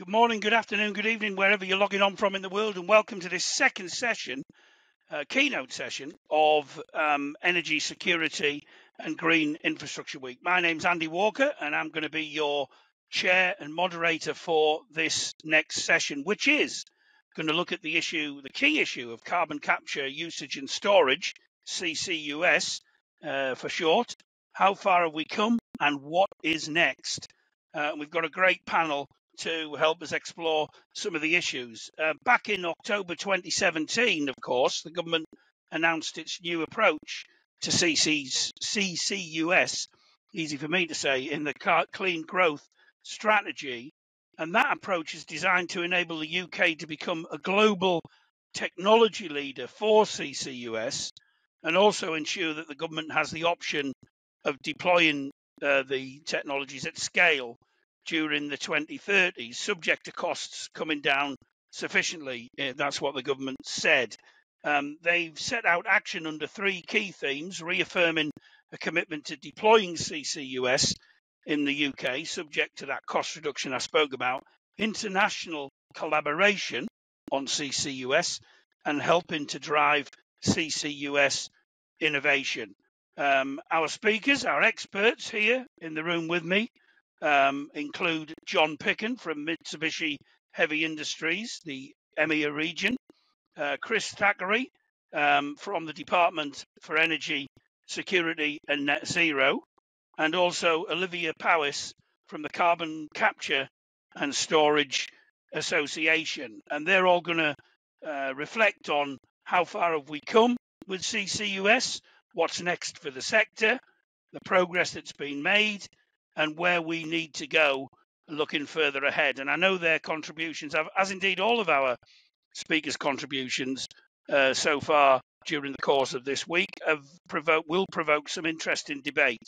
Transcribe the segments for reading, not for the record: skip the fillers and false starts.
Good morning, good afternoon, good evening, wherever you're logging on from in the world, and welcome to this second session, keynote session of Energy Security and Green Infrastructure Week. My name's Andy Walker, and I'm going to be your chair and moderator for this next session, which is going to look at the key issue of carbon capture, usage and storage, CCUS for short. How far have we come and what is next? We've got a great panel to help us explore some of the issues. Back in October 2017, of course, the government announced its new approach to CCUS, easy for me to say, in the Clean Growth Strategy. And that approach is designed to enable the UK to become a global technology leader for CCUS and also ensure that the government has the option of deploying the technologies at scale during the 2030s, subject to costs coming down sufficiently. That's what the government said. They've set out action under three key themes, reaffirming a commitment to deploying CCUS in the UK, subject to that cost reduction I spoke about, international collaboration on CCUS, and helping to drive CCUS innovation. Our speakers, our experts here in the room with me, include John Picken from Mitsubishi Heavy Industries, the EMEA region, Chris Thackeray from the Department for Energy Security and Net Zero, and also Olivia Powis from the Carbon Capture and Storage Association. And they're all going to reflect on how far have we come with CCUS, what's next for the sector, the progress that's been made, and where we need to go looking further ahead. And I know their contributions, as indeed all of our speakers' contributions so far during the course of this week, will provoke some interesting debate.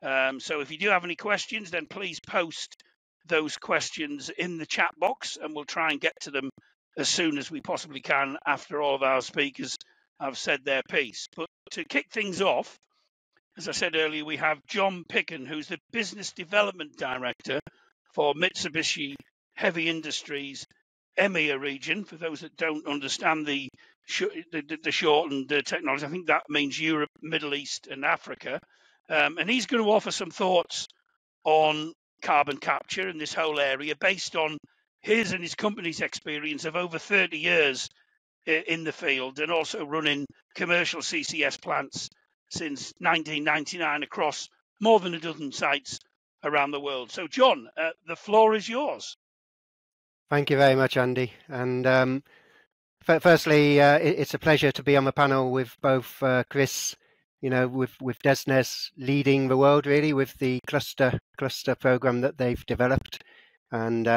So if you do have any questions, then please post those questions in the chat box, and we'll try and get to them as soon as we possibly can after all of our speakers have said their piece. But to kick things off, as I said earlier, we have John Picken, who's the Business Development Director for Mitsubishi Heavy Industries EMEA region. For those that don't understand the shortened technology, I think that means Europe, Middle East and Africa. And he's going to offer some thoughts on carbon capture in this whole area based on his and his company's experience of over 30 years in the field and also running commercial CCS plants since 1999 across more than a dozen sites around the world. So, John, the floor is yours. Thank you very much, Andy. And firstly, it's a pleasure to be on the panel with both Chris, with DESNZ leading the world really with the cluster program that they've developed, and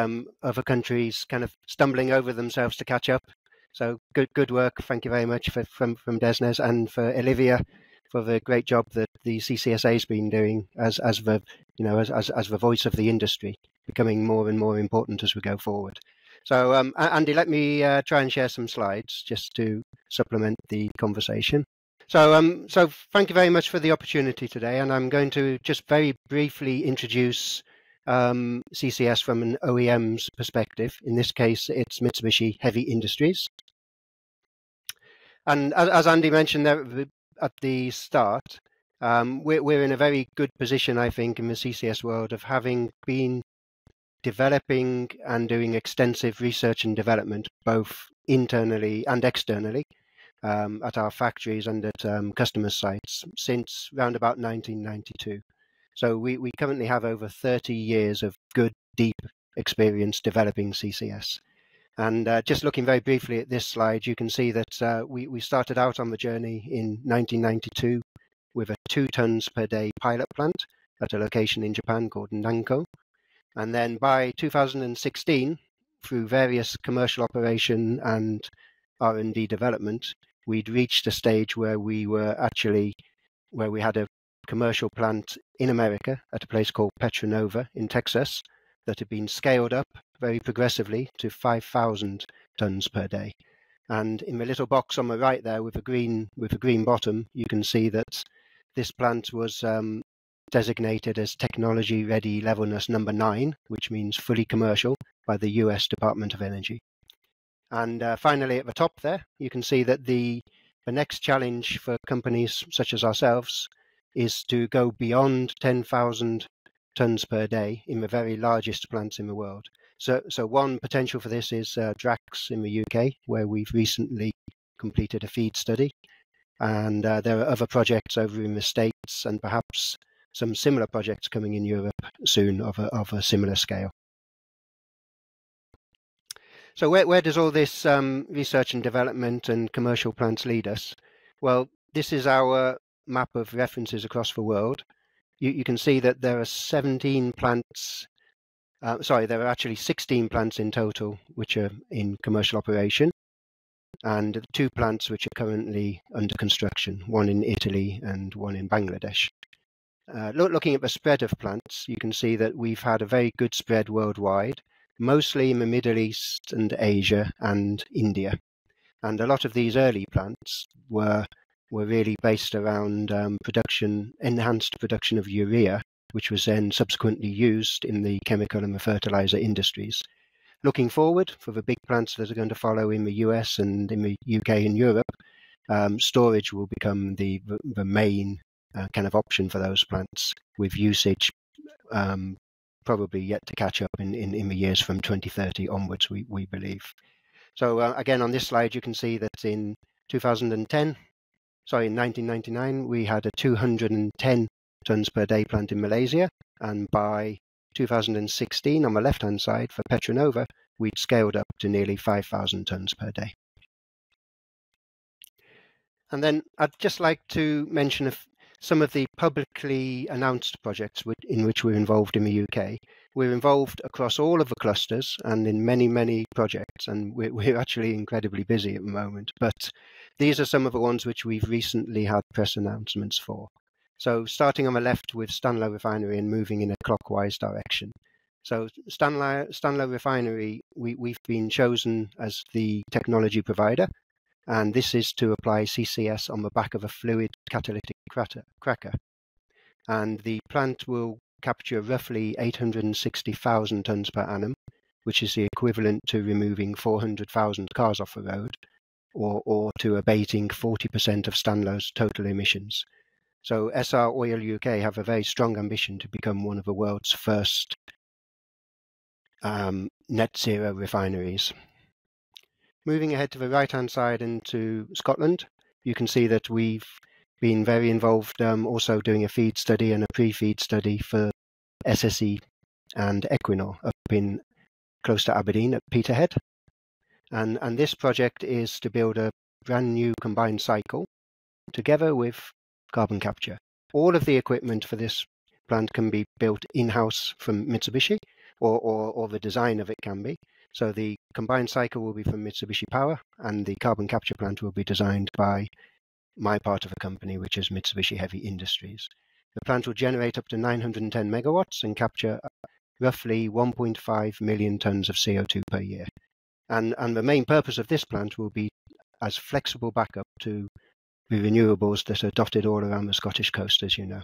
other countries kind of stumbling over themselves to catch up. So good work. Thank you very much from DESNZ, and for Olivia for the great job that the CCSA has been doing as the voice of the industry, becoming more and more important as we go forward. So Andy, let me try and share some slides just to supplement the conversation. So thank you very much for the opportunity today, and I'm going to just very briefly introduce CCS from an OEM's perspective. In this case, it's Mitsubishi Heavy Industries. And as Andy mentioned there at the start, we're in a very good position, I think, in the CCS world of having been developing and doing extensive research and development, both internally and externally, at our factories and at customer sites since around about 1992. So we currently have over 30 years of good, deep experience developing CCS. And just looking very briefly at this slide, you can see that we started out on the journey in 1992 with a 2 tons per day pilot plant at a location in Japan called Nanko. And then by 2016, through various commercial operation and R&D development, we'd reached a stage where we had a commercial plant in America at a place called Petronova in Texas that had been scaled up very progressively to 5,000 tons per day. And in the little box on the right there with a green bottom, you can see that this plant was designated as technology ready levelness number 9, which means fully commercial by the US Department of Energy. And finally, at the top there, you can see that the next challenge for companies such as ourselves is to go beyond 10,000 tons per day in the very largest plants in the world. So one potential for this is Drax in the UK, where we've recently completed a FEED study. And there are other projects over in the States and perhaps some similar projects coming in Europe soon of a similar scale. So where does all this research and development and commercial plants lead us? Well, this is our map of references across the world. You can see that there are 17 plants, there are actually 16 plants in total which are in commercial operation, and 2 plants which are currently under construction, one in Italy and one in Bangladesh. Looking at the spread of plants, you can see that we've had a very good spread worldwide, mostly in the Middle East and Asia and India. And a lot of these early plants were really based around enhanced production of urea, which was then subsequently used in the chemical and the fertilizer industries. Looking forward, for the big plants that are going to follow in the US and in the UK and Europe, storage will become the main kind of option for those plants, with usage probably yet to catch up in the years from 2030 onwards, we believe. So again, on this slide, you can see that in 1999, we had a 210 tons per day plant in Malaysia, and by 2016, on the left-hand side for Petronova, we'd scaled up to nearly 5,000 tons per day. And then I'd just like to mention some of the publicly announced projects in which we're involved in the UK. We're involved across all of the clusters and in many, many projects, and we're actually incredibly busy at the moment. But these are some of the ones which we've recently had press announcements for. So starting on the left with Stanlow Refinery and moving in a clockwise direction. So Stanlow Refinery, we've been chosen as the technology provider, and this is to apply CCS on the back of a fluid catalytic cracker. And the plant will capture roughly 860,000 tons per annum, which is the equivalent to removing 400,000 cars off the road, or to abating 40% of Stanlow's total emissions. So SR Oil UK have a very strong ambition to become one of the world's first net zero refineries. Moving ahead to the right-hand side into Scotland, you can see that we've been very involved also doing a FEED study and a pre-FEED study for SSE and Equinor up in close to Aberdeen at Peterhead. And this project is to build a brand new combined cycle together with carbon capture. All of the equipment for this plant can be built in-house from Mitsubishi, or the design of it can be. So the combined cycle will be from Mitsubishi Power, and the carbon capture plant will be designed by my part of the company, which is Mitsubishi Heavy Industries. The plant will generate up to 910 megawatts and capture roughly 1.5 million tons of CO2 per year. And the main purpose of this plant will be as flexible backup to the renewables that are dotted all around the Scottish coast, as you know.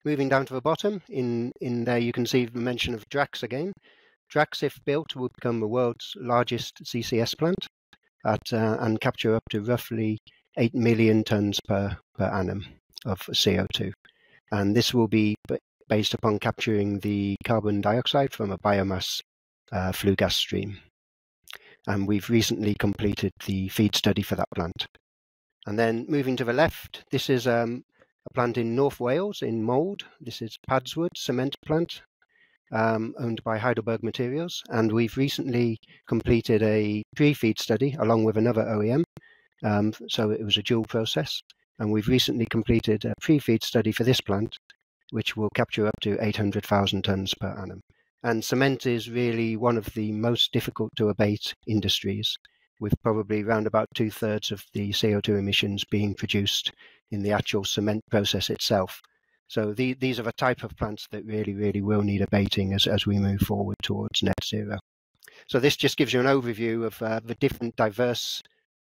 Moving down to the bottom, in there you can see the mention of Drax again. Drax, if built, will become the world's largest CCS plant and capture up to roughly 8 million tons per annum of CO2. And this will be based upon capturing the carbon dioxide from a biomass flue gas stream. And we've recently completed the FEED study for that plant. And then moving to the left, this is a plant in North Wales in Mold. This is Padswood cement plant, owned by Heidelberg Materials, and we've recently completed a pre-FEED study along with another OEM, so it was a dual process, and we've recently completed a pre-FEED study for this plant, which will capture up to 800,000 tons per annum. And cement is really one of the most difficult to abate industries, with probably around about 2/3 of the CO2 emissions being produced in the actual cement process itself. So these are the type of plants that really, really will need abating as we move forward towards net zero. So this just gives you an overview of the different diverse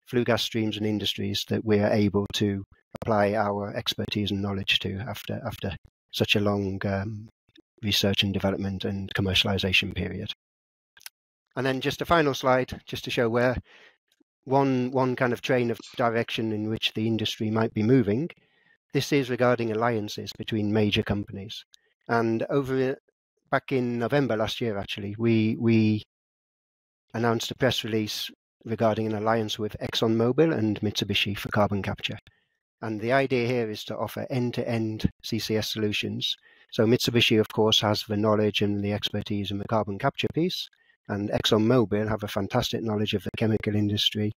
flue gas streams and industries that we are able to apply our expertise and knowledge to after such a long research and development and commercialization period. And then just a final slide, just to show where one kind of train of direction in which the industry might be moving. This is regarding alliances between major companies. And back in November last year, actually, we announced a press release regarding an alliance with ExxonMobil and Mitsubishi for carbon capture. And the idea here is to offer end-to-end CCS solutions. So Mitsubishi, of course, has the knowledge and the expertise in the carbon capture piece, and ExxonMobil have a fantastic knowledge of the chemical industry,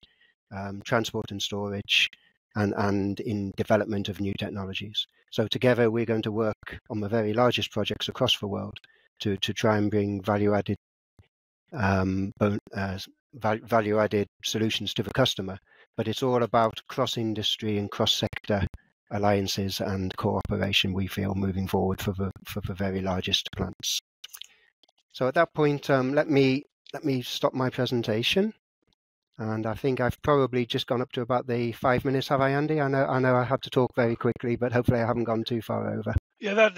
transport and storage, and in development of new technologies. So together we're going to work on the very largest projects across the world to try and bring value-added solutions to the customer. But it's all about cross-industry and cross-sector alliances and cooperation, we feel, moving forward for the very largest plants. So at that point, let me stop my presentation. And I think I've probably just gone up to about the 5 minutes, have I, Andy? I know I had to talk very quickly, but hopefully I haven't gone too far over. Yeah,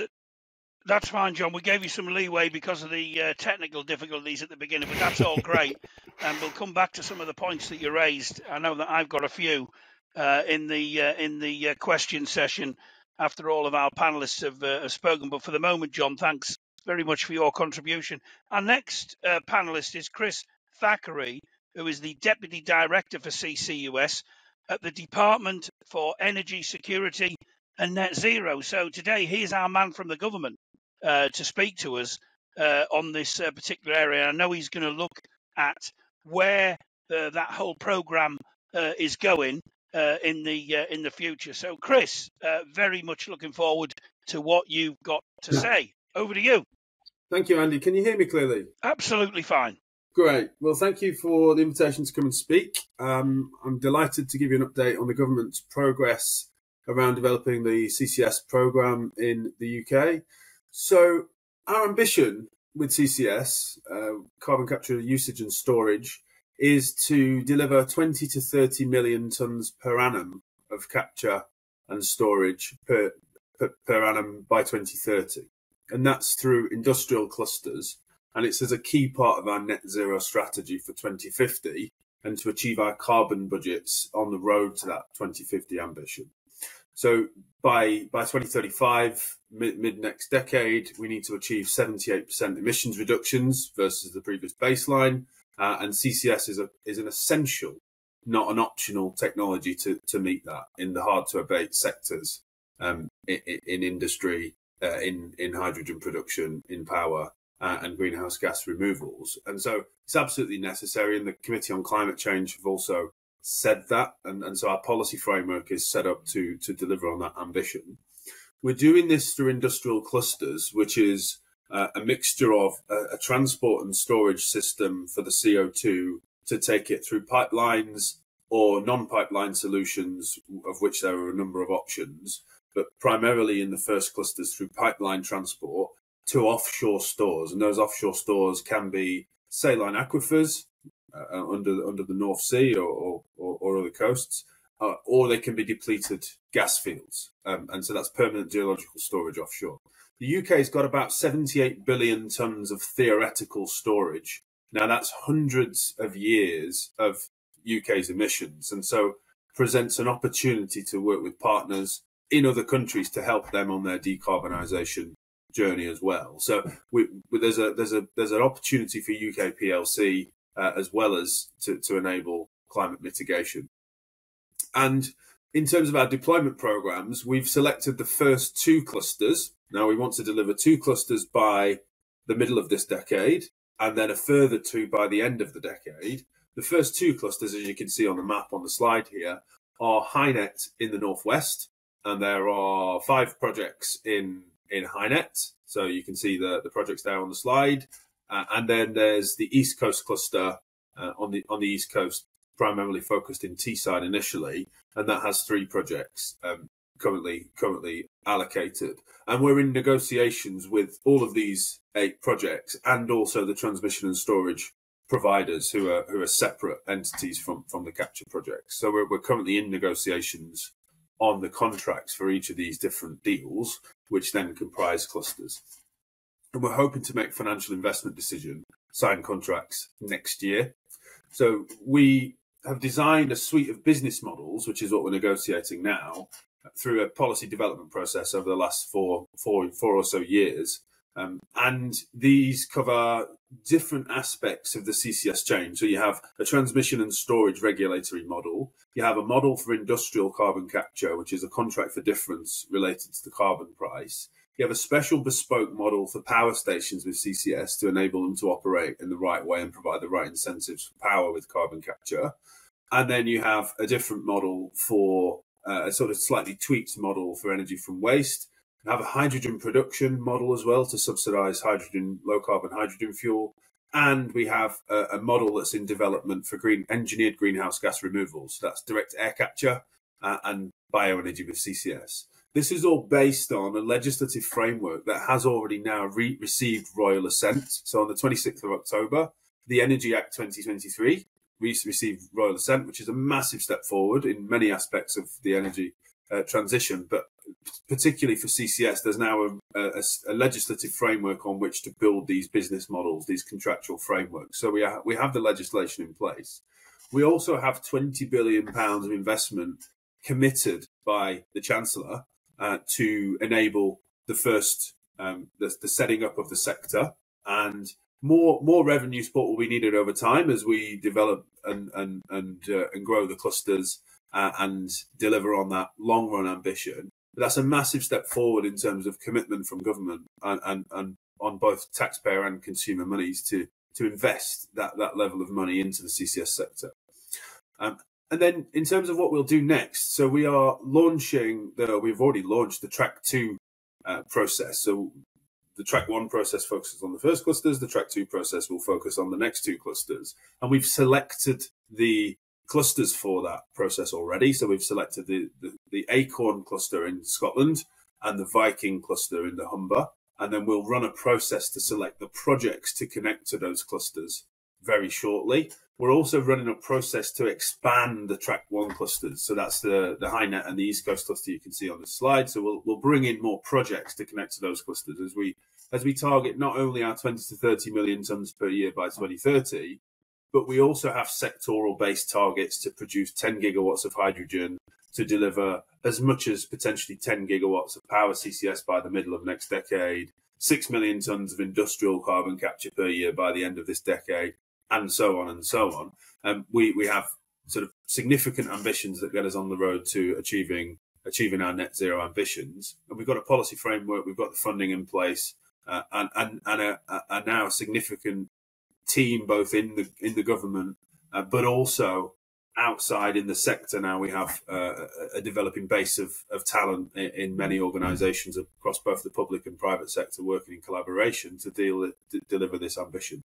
that's fine, John. We gave you some leeway because of the technical difficulties at the beginning, but that's all great. And we'll come back to some of the points that you raised. I know that I've got a few in the question session after all of our panelists have spoken. But for the moment, John, thanks very much for your contribution. Our next panelist is Chris Thackeray, who is the Deputy Director for CCUS at the Department for Energy Security and Net Zero. So today, he's our man from the government to speak to us on this particular area. I know he's going to look at where that whole programme is going in the future. So, Chris, very much looking forward to what you've got to say. Over to you. Thank you, Andy. Can you hear me clearly? Absolutely fine. Great. Well, thank you for the invitation to come and speak. I'm delighted to give you an update on the government's progress around developing the CCS programme in the UK. So our ambition with CCS, carbon capture, usage and storage, is to deliver 20 to 30 million tonnes per annum of capture and storage per annum by 2030. And that's through industrial clusters. And it's as a key part of our net zero strategy for 2050 and to achieve our carbon budgets on the road to that 2050 ambition. So by 2035, mid next decade, we need to achieve 78% emissions reductions versus the previous baseline. And CCS is an essential, not an optional technology to meet that in the hard to abate sectors, in industry, in hydrogen production, in power, and greenhouse gas removals. And so it's absolutely necessary. And the Committee on Climate Change have also said that. And so our policy framework is set up to deliver on that ambition. We're doing this through industrial clusters, which is a mixture of a transport and storage system for the CO2 to take it through pipelines or non-pipeline solutions, of which there are a number of options, but primarily in the first clusters through pipeline transport to offshore stores. And those offshore stores can be saline aquifers under the North Sea or other coasts, or they can be depleted gas fields. And so that's permanent geological storage offshore. The UK's got about 78 billion tonnes of theoretical storage. Now that's hundreds of years of UK's emissions, and so presents an opportunity to work with partners in other countries to help them on their decarbonisation journey as well. So there's an opportunity for UK PLC as well as to enable climate mitigation. And in terms of our deployment programs, we've selected the first two clusters. Now we want to deliver two clusters by the middle of this decade, and then a further two by the end of the decade. The first two clusters, as you can see on the map on the slide here, are HyNet in the northwest, and there are 5 projects in HyNet. So you can see the projects there on the slide. And then there's the East Coast cluster on the East Coast, primarily focused in Teesside initially, and that has 3 projects currently allocated. And we're in negotiations with all of these 8 projects and also the transmission and storage providers who are separate entities from the capture projects. So we're currently in negotiations on the contracts for each of these different deals, which then comprise clusters. And we're hoping to make financial investment decision sign contracts next year. So we have designed a suite of business models, which is what we're negotiating now, through a policy development process over the last four or so years. And these cover different aspects of the CCS change. So you have a transmission and storage regulatory model. You have a model for industrial carbon capture, which is a contract for difference related to the carbon price. You have a special bespoke model for power stations with CCS to enable them to operate in the right way and provide the right incentives for power with carbon capture. And then you have a different model for a sort of slightly tweaked model for energy from waste. You have a hydrogen production model as well to subsidise hydrogen, low carbon hydrogen fuel. And we have a model that's in development for engineered greenhouse gas removals. So that's direct air capture and bioenergy with CCS. This is all based on a legislative framework that has already now received royal assent. So on the 26th of October, the Energy Act 2023 received royal assent, which is a massive step forward in many aspects of the energy transition. But particularly for CCS, there's now a legislative framework on which to build these business models, these contractual frameworks. So we have the legislation in place. We also have £20 billion of investment committed by the Chancellor to enable the first the setting up of the sector, and more revenue support will be needed over time as we develop and grow the clusters and deliver on that long run ambition. But that's a massive step forward in terms of commitment from government and on both taxpayer and consumer monies to invest that level of money into the CCS sector. And then in terms of what we'll do next, so we are launching, we've already launched the Track 2 process. So the Track 1 process focuses on the first clusters, the Track 2 process will focus on the next two clusters. And we've selected the clusters for that process already. So we've selected the Acorn cluster in Scotland and the Viking cluster in the Humber. And then we'll run a process to select the projects to connect to those clusters very shortly. We're also running a process to expand the Track 1 clusters. So that's the HyNet and the East Coast cluster you can see on the slide. So we'll bring in more projects to connect to those clusters as we target not only our 20 to 30 million tonnes per year by 2030, but we also have sectoral based targets to produce 10 gigawatts of hydrogen, to deliver as much as potentially 10 gigawatts of power CCS by the middle of next decade, 6 million tonnes of industrial carbon capture per year by the end of this decade, and so on and so on. We have sort of significant ambitions that get us on the road to achieving our net zero ambitions. And we've got a policy framework, we've got the funding in place, and now a significant team both in the government, but also outside in the sector. Now we have a developing base of talent in many organisations across both the public and private sector working in collaboration to deliver this ambition.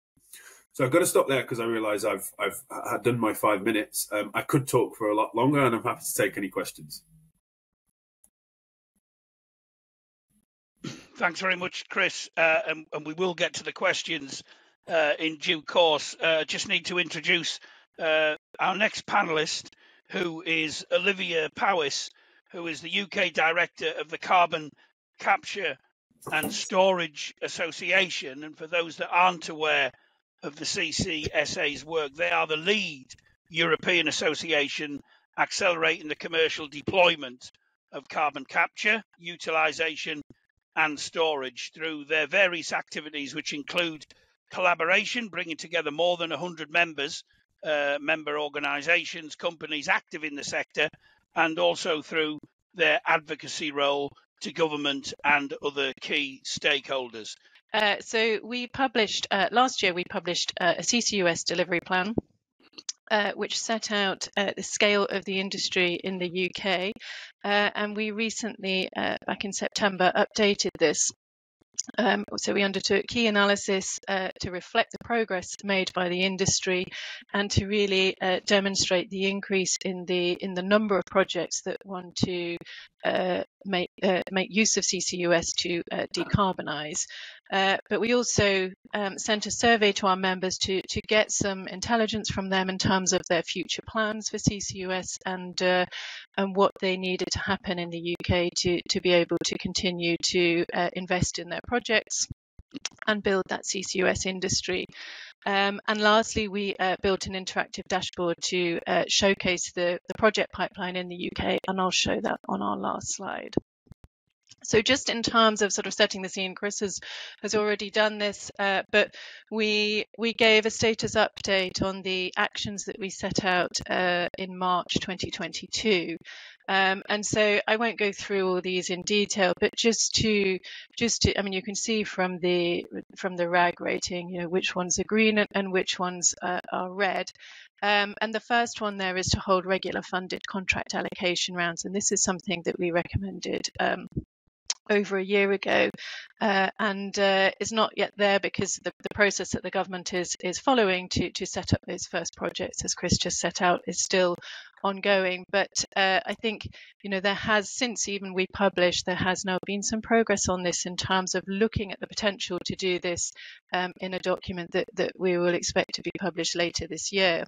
So I've got to stop there because I realise I've done my 5 minutes. I could talk for a lot longer, and I'm happy to take any questions. Thanks very much, Chris. And we will get to the questions in due course. Just need to introduce our next panellist, who is Olivia Powis, who is the UK Director of the Carbon Capture and Storage Association. And for those that aren't aware of the CCSA's work, they are the lead European association accelerating the commercial deployment of carbon capture, utilisation and storage through their various activities, which include collaboration, bringing together more than 100 member organisations, companies active in the sector, and also through their advocacy role to government and other key stakeholders. So we published, last year we published a CCUS delivery plan, which set out the scale of the industry in the UK. And we recently, back in September, updated this. So we undertook key analysis to reflect the progress made by the industry and to really demonstrate the increase in the number of projects that want to make use of CCUS to decarbonise. But we also sent a survey to our members to get some intelligence from them in terms of their future plans for CCUS and what they needed to happen in the UK to be able to continue to invest in their projects and build that CCUS industry. And lastly, we built an interactive dashboard to showcase the project pipeline in the UK, and I'll show that on our last slide. So just in terms of sort of setting the scene, Chris has already done this, but we gave a status update on the actions that we set out in March 2022. And so I won't go through all these in detail, but just to, I mean, you can see from the RAG rating, you know, which ones are green and which ones are red. And the first one there is to hold regular funded contract allocation rounds, and this is something that we recommended over a year ago, and is not yet there because the process that the government is following to set up those first projects, as Chris just set out, is still ongoing. But I think, you know, there has, since even we published, there has now been some progress on this in terms of looking at the potential to do this in a document that we will expect to be published later this year.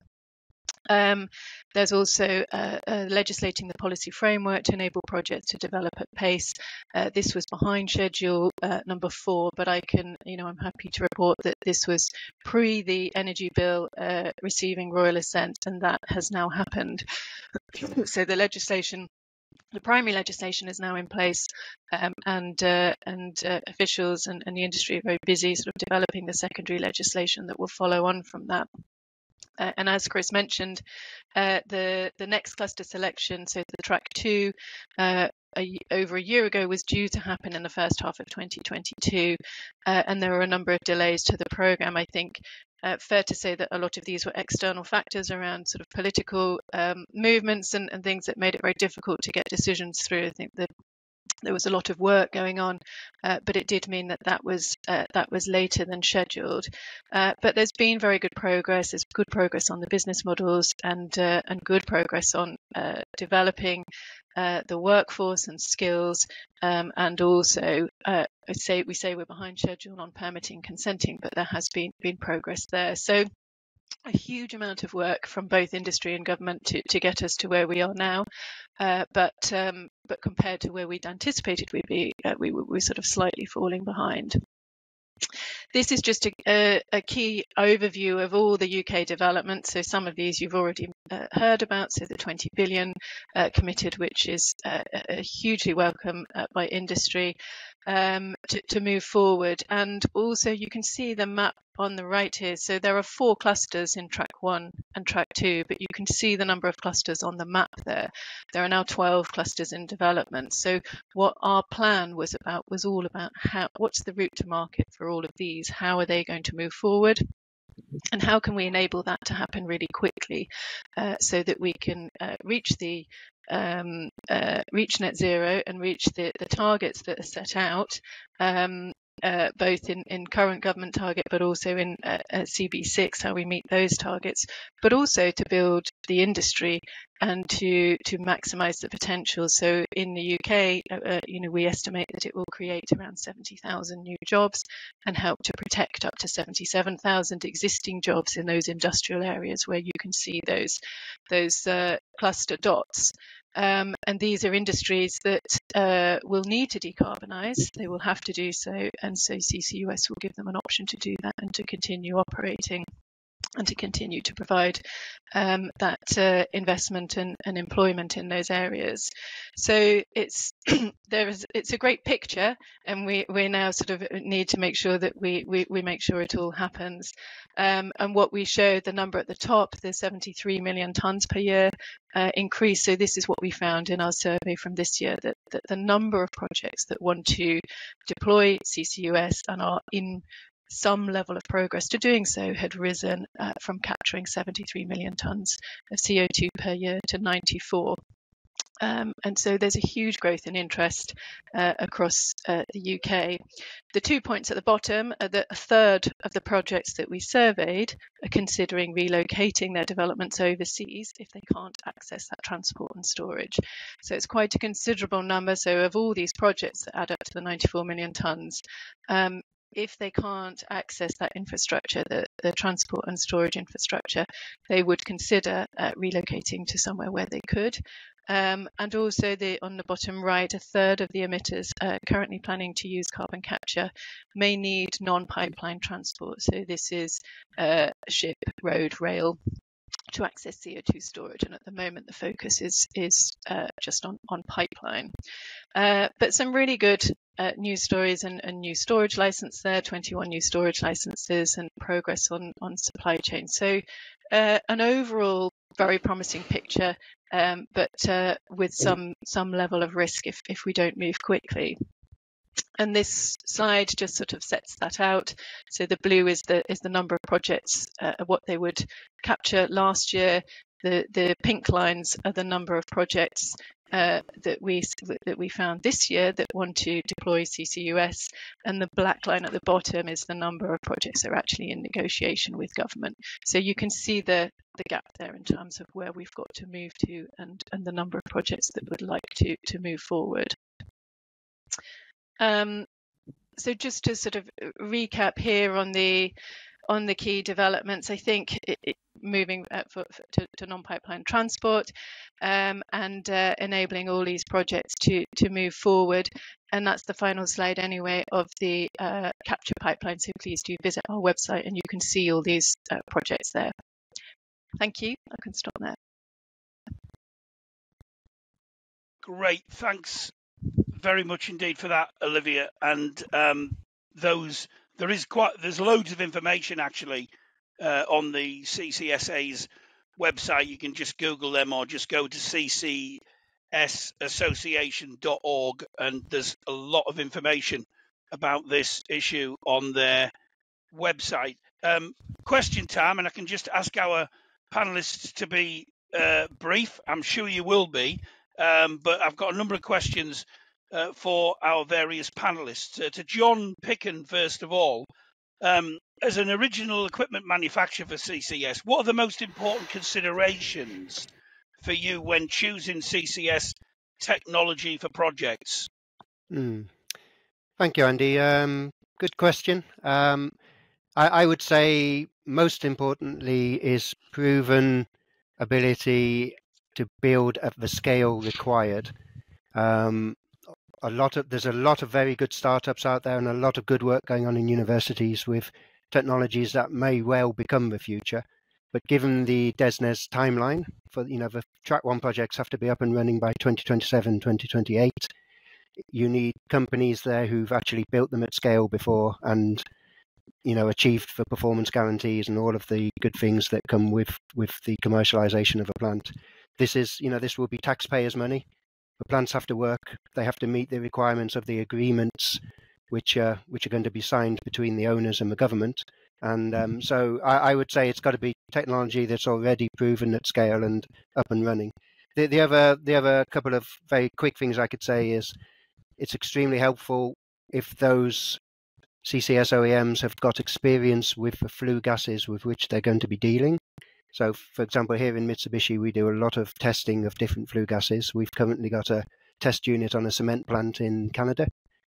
There's also legislating the policy framework to enable projects to develop at pace. This was behind schedule number 4, but I can, you know, I'm happy to report that this was pre the energy bill receiving royal assent, and that has now happened. So the legislation, the primary legislation, is now in place, and officials and the industry are very busy sort of developing the secondary legislation that will follow on from that. And as Chris mentioned, the next cluster selection, so the track 2, over a year ago was due to happen in the first half of 2022, and there were a number of delays to the programme. I think fair to say that a lot of these were external factors around sort of political movements and things that made it very difficult to get decisions through. I think that there was a lot of work going on, but it did mean that was later than scheduled. But there's been very good progress. There's good progress on the business models, and good progress on developing the workforce and skills, and also we say we're behind schedule on permitting, consenting, but there has been progress there. So a huge amount of work from both industry and government to get us to where we are now, but compared to where we'd anticipated we'd be, we're sort of slightly falling behind. This is just a key overview of all the UK developments. So some of these you've already heard about. So the 20 billion committed, which is hugely welcome by industry to move forward. And also you can see the map on the right here. So there are 4 clusters in track 1 and track 2, but you can see the number of clusters on the map there. There are now 12 clusters in development. So what our plan was all about what's the route to market for all of these? How are they going to move forward? And how can we enable that to happen really quickly, so that we can reach net zero and reach the targets that are set out, both in current government target, but also in CB6, how we meet those targets, but also to build the industry and to maximise the potential. So in the UK, we estimate that it will create around 70,000 new jobs and help to protect up to 77,000 existing jobs in those industrial areas where you can see those cluster dots. And these are industries that will need to decarbonise. They will have to do so, and so CCUS will give them an option to do that and to continue operating and to continue to provide that investment and employment in those areas. So it's a great picture, and we now sort of need to make sure that we make sure it all happens. And what we showed, the number at the top, the 73 million tonnes per year increase. So this is what we found in our survey from this year, that the number of projects that want to deploy CCUS and are in some level of progress to doing so had risen from capturing 73 million tonnes of CO2 per year to 94. And so there's a huge growth in interest across the UK. The 2 points at the bottom are that a third of the projects that we surveyed are considering relocating their developments overseas if they can't access that transport and storage. So it's quite a considerable number. So of all these projects that add up to the 94 million tonnes, if they can't access that infrastructure, the transport and storage infrastructure, they would consider relocating to somewhere where they could. And also on the bottom right, a third of the emitters currently planning to use carbon capture may need non-pipeline transport. So this is ship, road, rail to access CO2 storage. And at the moment, the focus is just on pipeline. But some really good news stories and new storage license there, 21 new storage licenses and progress on supply chain. So an overall very promising picture, but with some level of risk if we don't move quickly. And this slide just sort of sets that out. So the blue is the number of projects, what they would capture last year. The pink lines are the number of projects that we found this year that want to deploy CCUS, and the black line at the bottom is the number of projects that are actually in negotiation with government. So you can see the gap there in terms of where we've got to move to and the number of projects that would like to move forward. So just to sort of recap here on the key developments, I think moving to non-pipeline transport and enabling all these projects to move forward. And that's the final slide anyway of the capture pipeline. So please do visit our website and you can see all these projects there. Thank you. I can stop there. Great. Thanks very much indeed for that, Olivia. And there's loads of information actually on the CCSA's website. You can just Google them or just go to ccsassociation.org, and there's a lot of information about this issue on their website. Question time, and I can just ask our panelists to be brief. I'm sure you will be, but I've got a number of questions for our various panelists. To John Picken, first of all, as an original equipment manufacturer for CCS, what are the most important considerations for you when choosing CCS technology for projects? Thank you, Andy. Good question. I would say most importantly is proven ability to build at the scale required. There's a lot of very good startups out there and a lot of good work going on in universities with technologies that may well become the future. But given the DESNZ timeline for, the Track 1 projects have to be up and running by 2027, 2028, you need companies there who've actually built them at scale before and, achieved the performance guarantees and all of the good things that come with the commercialization of a plant. This will be taxpayers' money. The plants have to work. They have to meet the requirements of the agreements, which are going to be signed between the owners and the government. And so I would say it's got to be technology that's already proven at scale and up and running. The other couple of very quick things I could say is it's extremely helpful if those CCS OEMs have got experience with the flue gases with which they're going to be dealing. So, for example, here in Mitsubishi, we do a lot of testing of different flue gases. We've currently got a test unit on a cement plant in Canada.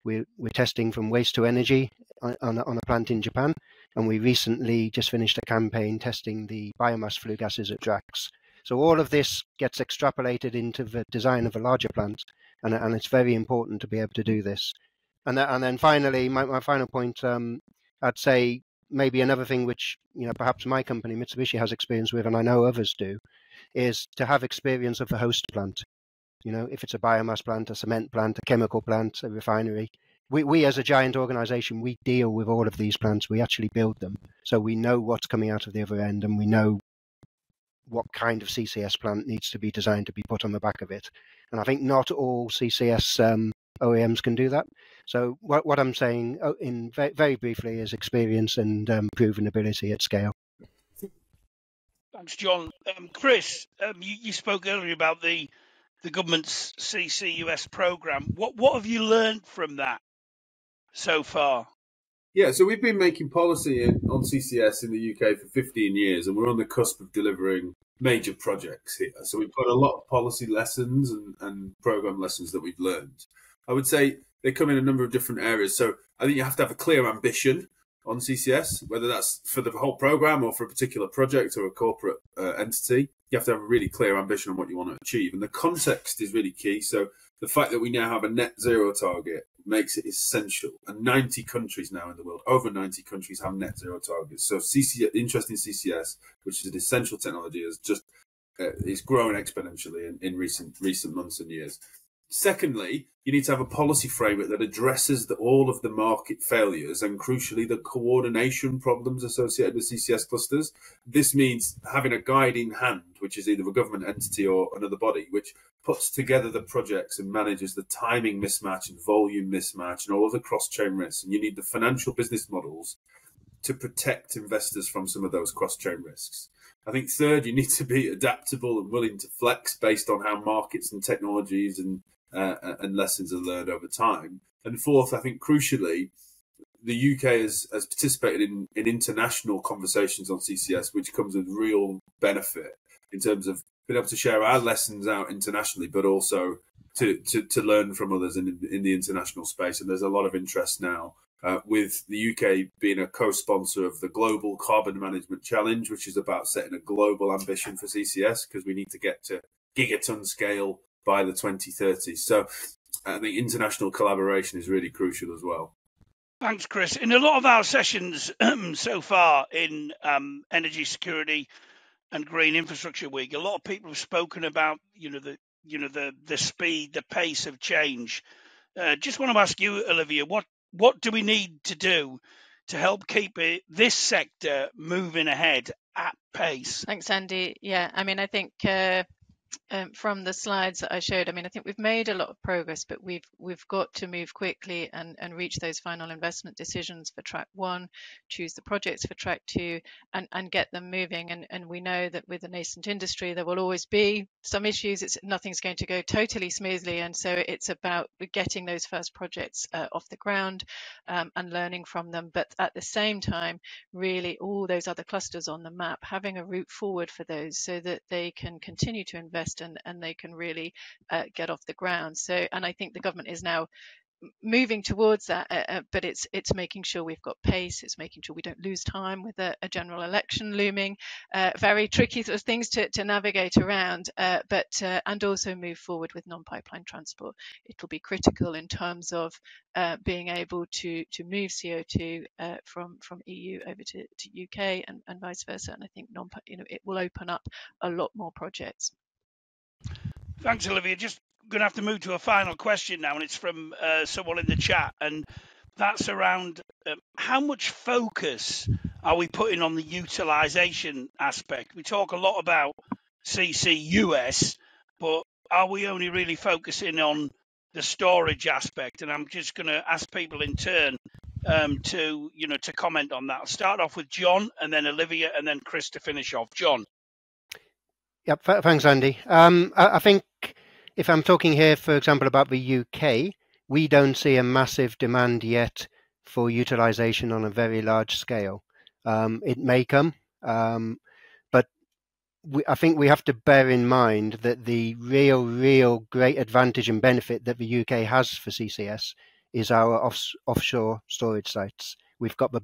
We're testing from waste to energy on a plant in Japan. And we recently just finished a campaign testing the biomass flue gases at Drax. So all of this gets extrapolated into the design of a larger plant. And it's very important to be able to do this. And then finally, my final point, I'd say maybe another thing which, perhaps my company, Mitsubishi, has experience with, and I know others do, is to have experience of the host plant. If it's a biomass plant, a cement plant, a chemical plant, a refinery. We as a giant organization, we deal with all of these plants. We actually build them. So we know what's coming out of the other end, and we know what kind of CCS plant needs to be designed to be put on the back of it. And I think not all CCS OEMs can do that. So what I'm saying in very briefly is experience and proven ability at scale. Thanks, John. Chris, you spoke earlier about the government's CCUS program. What have you learned from that so far? Yeah, so we've been making policy on CCS in the UK for 15 years, and we're on the cusp of delivering major projects here. So we've got a lot of policy lessons and program lessons that we've learned. I would say they come in a number of different areas. So I think you have to have a clear ambition. on CCS, whether that's for the whole program or for a particular project or a corporate entity. You have to have a really clear ambition on what you want to achieve. And the context is really key. So the fact that we now have a net zero target makes it essential. And 90 countries now in the world, over 90 countries have net zero targets. So interest in CCS, which is an essential technology, is growing exponentially in recent months and years. Secondly, you need to have a policy framework that addresses all of the market failures and, crucially, the coordination problems associated with CCS clusters. This means having a guiding hand, which is either a government entity or another body, which puts together the projects and manages the timing mismatch and volume mismatch and all of the cross-chain risks. And you need the financial business models to protect investors from some of those cross-chain risks. I think third, you need to be adaptable and willing to flex based on how markets and technologies and lessons are learned over time. And fourth, I think crucially, the UK has participated in international conversations on CCS, which comes with real benefit in terms of being able to share our lessons out internationally, but also to learn from others in the international space. And there's a lot of interest now with the UK being a co-sponsor of the Global Carbon Management Challenge, which is about setting a global ambition for CCS, because we need to get to gigaton scale by the 2030s. So I think international collaboration is really crucial as well. Thanks, Chris. In a lot of our sessions so far in energy security and Green Infrastructure Week, a lot of people have spoken about the speed, the pace of change. Just want to ask you, Olivia, what do we need to do to help keep this sector moving ahead at pace? Thanks, Andy. Yeah, I mean, I think from the slides that I showed, I mean, I think we've made a lot of progress, but we've got to move quickly and reach those final investment decisions for track 1, choose the projects for track 2, and get them moving. And we know that with the nascent industry, there will always be some issues. Nothing's going to go totally smoothly, and so it's about getting those first projects off the ground and learning from them. But at the same time, really all those other clusters on the map, having a route forward for those so that they can continue to invest and they can really get off the ground. So, and I think the government is now moving towards that, but it's making sure we've got pace. It's making sure we don't lose time with a general election looming. Very tricky sort of things to navigate around, but and also move forward with non-pipeline transport. It will be critical in terms of being able to move CO2 from EU over to UK and vice versa. And I think it will open up a lot more projects. Thanks, Olivia. Just going to have to move to a final question now, and it's from someone in the chat, and that's around how much focus are we putting on the utilisation aspect? We talk a lot about CCUS, but are we only really focusing on the storage aspect? And I'm just going to ask people in turn to comment on that. I'll start off with John, and then Olivia, and then Chris to finish off. John. Yep, thanks, Andy. I think if I'm talking here, for example, about the UK, we don't see a massive demand yet for utilisation on a very large scale. It may come, but I think we have to bear in mind that the real great advantage and benefit that the UK has for CCS is our offshore storage sites. We've got the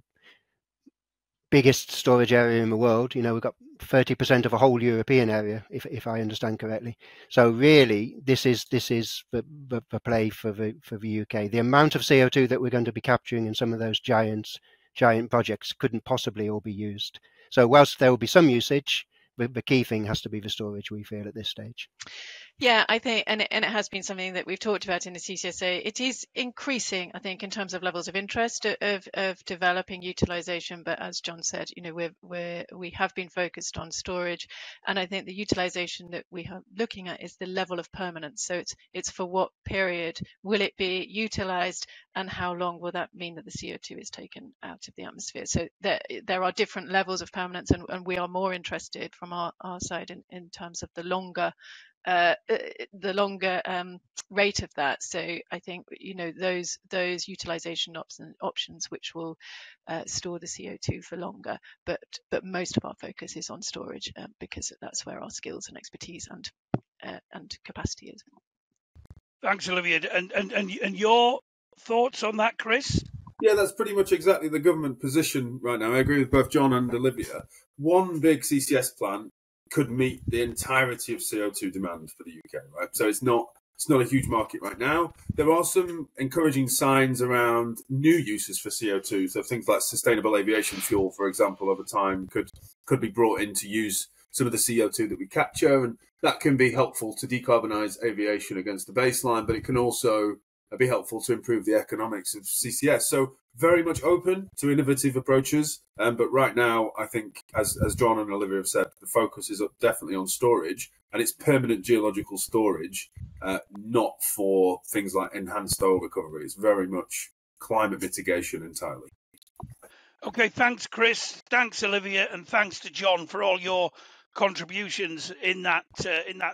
biggest storage area in the world. We've got 30% of a whole European area, if I understand correctly. So really, this is the play for the UK. The amount of CO2 that we're going to be capturing in some of those giant projects couldn't possibly all be used. So whilst there will be some usage, the key thing has to be the storage, we feel, at this stage. Yeah, I think, and it has been something that we've talked about in the CCSA. It is increasing, I think, in terms of levels of interest of developing utilisation. But as John said, we have been focused on storage, and I think the utilisation that we are looking at is the level of permanence. So it's for what period will it be utilised, and how long will that mean that the CO2 is taken out of the atmosphere? So there are different levels of permanence, and we are more interested from our side in terms of the longer rate of that. So I think those utilization options which will store the CO2 for longer, but most of our focus is on storage because that's where our skills and expertise and capacity is. Thanks, Olivia. And your thoughts on that, Chris? Yeah, that's pretty much exactly the government position right now. I agree with both John and Olivia. One big CCS plant could meet the entirety of CO2 demand for the UK, right? So it's not a huge market right now. There are some encouraging signs around new uses for CO2. So things like sustainable aviation fuel, for example, over time could be brought in to use some of the CO2 that we capture, and that can be helpful to decarbonise aviation against the baseline, but it can also be helpful to improve the economics of CCS. So very much open to innovative approaches. But right now, I think, as John and Olivia have said, the focus is definitely on storage, and it's permanent geological storage, not for things like enhanced oil recovery. It's very much climate mitigation entirely. Okay, thanks, Chris. Thanks, Olivia, and thanks to John for all your contributions in that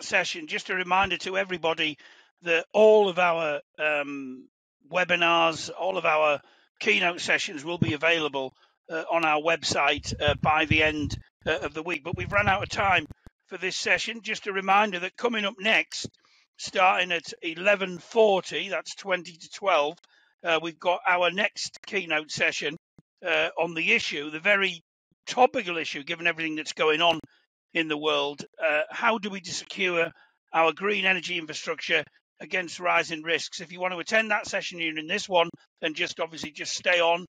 session. Just a reminder to everybody that all of our webinars, all of our keynote sessions will be available on our website by the end of the week. But we've run out of time for this session. Just a reminder that coming up next, starting at 11:40, that's 20 to 12, we've got our next keynote session on the issue, the very topical issue, given everything that's going on in the world. How do we secure our green energy infrastructure against rising risks? If you want to attend that session here in this one, then just stay on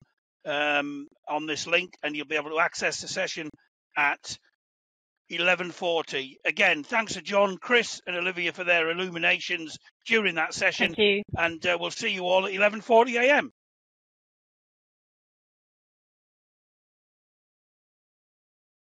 this link, and you'll be able to access the session at 11:40. Again, thanks to John, Chris, and Olivia for their illuminations during that session. Thank you. And we'll see you all at 11:40 a.m.